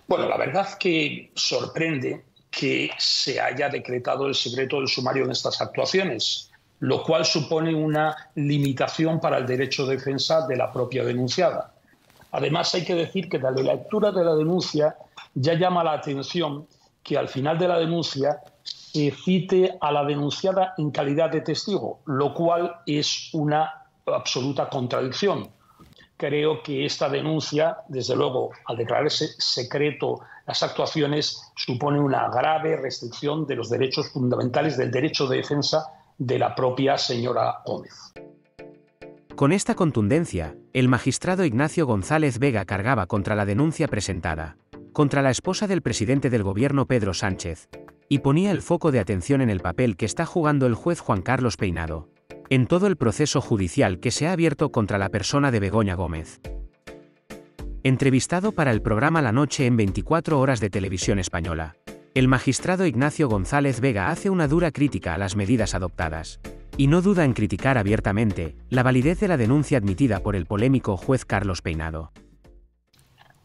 Bueno, la verdad que sorprende que se haya decretado el secreto del sumario en estas actuaciones, lo cual supone una limitación para el derecho de defensa de la propia denunciada. Además, hay que decir que la lectura de la denuncia ya llama la atención que al final de la denuncia se cite a la denunciada en calidad de testigo, lo cual es una absoluta contradicción. Creo que esta denuncia, desde luego, al declararse secreto las actuaciones, supone una grave restricción de los derechos fundamentales del derecho de defensa de la propia señora Gómez. Con esta contundencia, el magistrado Ignacio González Vega cargaba contra la denuncia presentada contra la esposa del presidente del gobierno Pedro Sánchez, y ponía el foco de atención en el papel que está jugando el juez Juan Carlos Peinado en todo el proceso judicial que se ha abierto contra la persona de Begoña Gómez. Entrevistado para el programa La Noche en 24 horas de Televisión Española, el magistrado Ignacio González Vega hace una dura crítica a las medidas adoptadas, y no duda en criticar abiertamente la validez de la denuncia admitida por el polémico juez Carlos Peinado.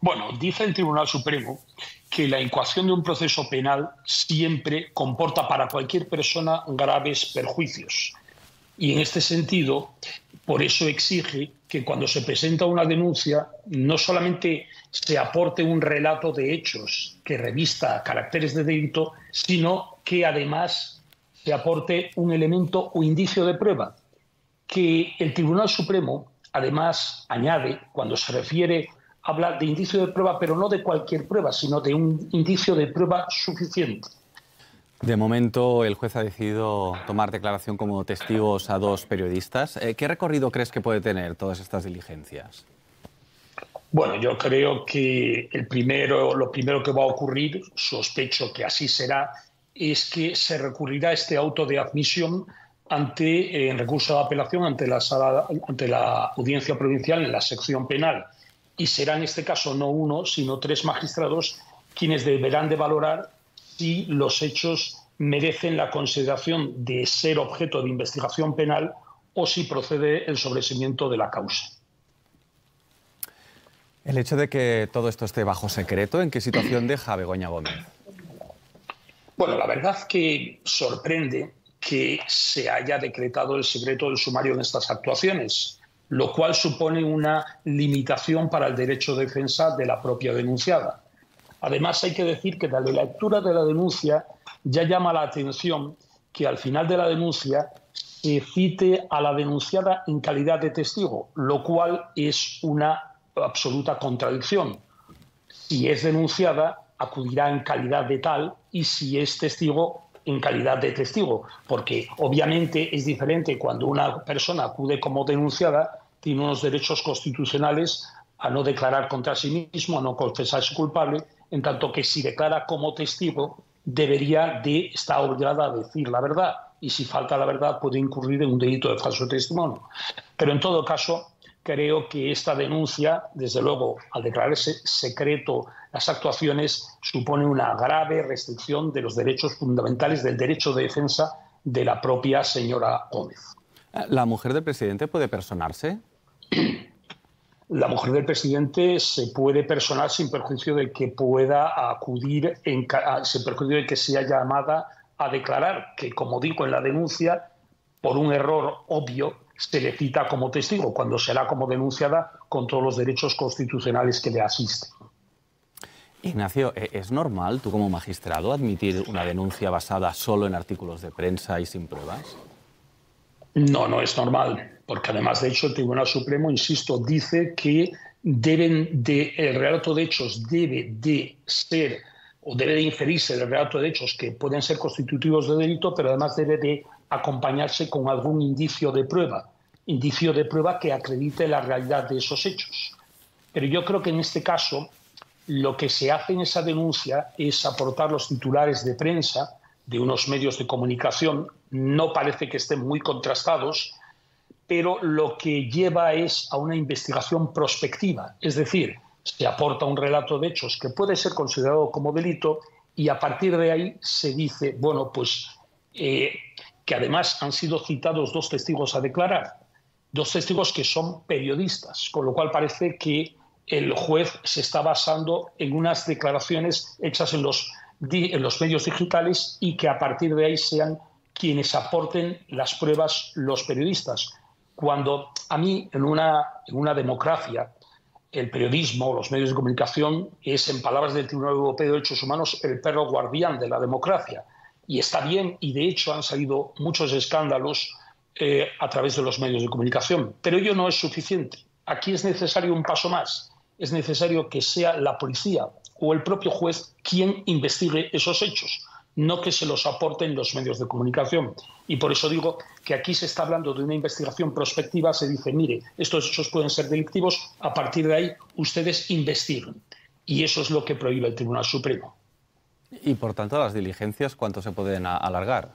Bueno, dice el Tribunal Supremo que la incoación de un proceso penal siempre comporta para cualquier persona graves perjuicios. Y en este sentido, por eso exige que cuando se presenta una denuncia no solamente se aporte un relato de hechos que revista caracteres de delito, sino que además se aporte un elemento o indicio de prueba, que el Tribunal Supremo además añade, cuando se refiere, habla de indicio de prueba, pero no de cualquier prueba, sino de un indicio de prueba suficiente. De momento, el juez ha decidido tomar declaración como testigos a dos periodistas. ¿Qué recorrido crees que puede tener todas estas diligencias? Bueno, yo creo que lo primero que va a ocurrir, sospecho que así será, es que se recurrirá a este auto de admisión en recurso de apelación ante la Audiencia Provincial en la sección penal. Y será en este caso no uno, sino tres magistrados quienes deberán de valorar si los hechos merecen la consideración de ser objeto de investigación penal o si procede el sobreseimiento de la causa. El hecho de que todo esto esté bajo secreto, ¿en qué situación deja a Begoña Gómez? Bueno, la verdad que sorprende que se haya decretado el secreto del sumario en estas actuaciones, lo cual supone una limitación para el derecho de defensa de la propia denunciada. Además, hay que decir que la lectura de la denuncia ya llama la atención que al final de la denuncia se cite a la denunciada en calidad de testigo, lo cual es una absoluta contradicción. Si es denunciada, acudirá en calidad de tal, y si es testigo, en calidad de testigo, porque obviamente es diferente cuando una persona acude como denunciada, tiene unos derechos constitucionales a no declarar contra sí mismo, a no confesarse culpable, en tanto que si declara como testigo debería de estar obligada a decir la verdad, y si falta la verdad puede incurrir en un delito de falso testimonio. Pero en todo caso, creo que esta denuncia, desde luego, al declararse secreto las actuaciones, supone una grave restricción de los derechos fundamentales del derecho de defensa de la propia señora Gómez. ¿La mujer del presidente puede personarse? La mujer del presidente se puede personar sin perjuicio de que pueda acudir, sin perjuicio de que sea llamada a declarar, que como digo en la denuncia, por un error obvio, se le cita como testigo, cuando será como denunciada con todos los derechos constitucionales que le asisten. Ignacio, ¿es normal, tú como magistrado, admitir una denuncia basada solo en artículos de prensa y sin pruebas? No, no es normal, porque además, de hecho, el Tribunal Supremo, insisto, dice que el relato de hechos debe de ser, o debe de inferirse del relato de hechos que pueden ser constitutivos de delito, pero además debe de acompañarse con algún indicio de prueba que acredite la realidad de esos hechos. Pero yo creo que en este caso lo que se hace en esa denuncia es aportar los titulares de prensa de unos medios de comunicación, no parece que estén muy contrastados, pero lo que lleva es a una investigación prospectiva, es decir, se aporta un relato de hechos que puede ser considerado como delito y a partir de ahí se dice, bueno, pues que además han sido citados dos testigos a declarar, dos testigos que son periodistas, con lo cual parece que el juez se está basando en unas declaraciones hechas en los medios digitales y que a partir de ahí sean quienes aporten las pruebas los periodistas. Cuando a mí, en una democracia, el periodismo, los medios de comunicación, es, en palabras del Tribunal Europeo de Derechos Humanos, el perro guardián de la democracia. Y está bien, y de hecho han salido muchos escándalos a través de los medios de comunicación. Pero ello no es suficiente. Aquí es necesario un paso más. Es necesario que sea la policía o el propio juez quien investigue esos hechos, no que se los aporten los medios de comunicación. Y por eso digo que aquí se está hablando de una investigación prospectiva. Se dice, mire, estos hechos pueden ser delictivos, a partir de ahí ustedes investiguen. Y eso es lo que prohíbe el Tribunal Supremo. Y por tanto, las diligencias, ¿cuánto se pueden alargar?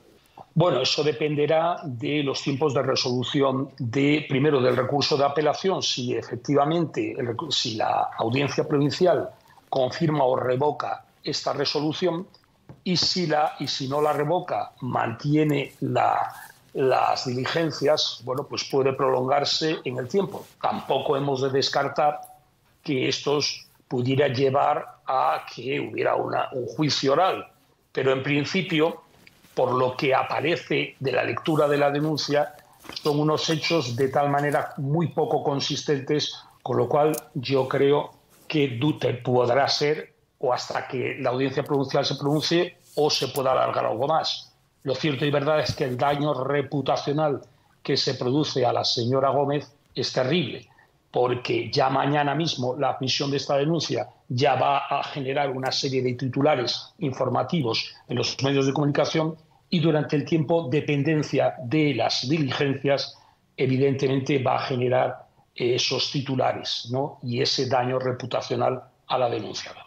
Bueno, eso dependerá de los tiempos de resolución primero del recurso de apelación, si efectivamente si la audiencia provincial confirma o revoca esta resolución, y si no la revoca, mantiene las diligencias, bueno, pues puede prolongarse en el tiempo. Tampoco hemos de descartar que estos pudiera llevar a que hubiera un juicio oral, pero en principio, por lo que aparece de la lectura de la denuncia, son unos hechos de tal manera muy poco consistentes, con lo cual yo creo que podrá ser o hasta que la audiencia provincial se pronuncie o se pueda alargar algo más. Lo cierto y verdad es que el daño reputacional que se produce a la señora Gómez es terrible, porque ya mañana mismo la admisión de esta denuncia ya va a generar una serie de titulares informativos en los medios de comunicación, y durante el tiempo, dependencia de las diligencias, evidentemente va a generar esos titulares, ¿no? Y ese daño reputacional a la denunciada.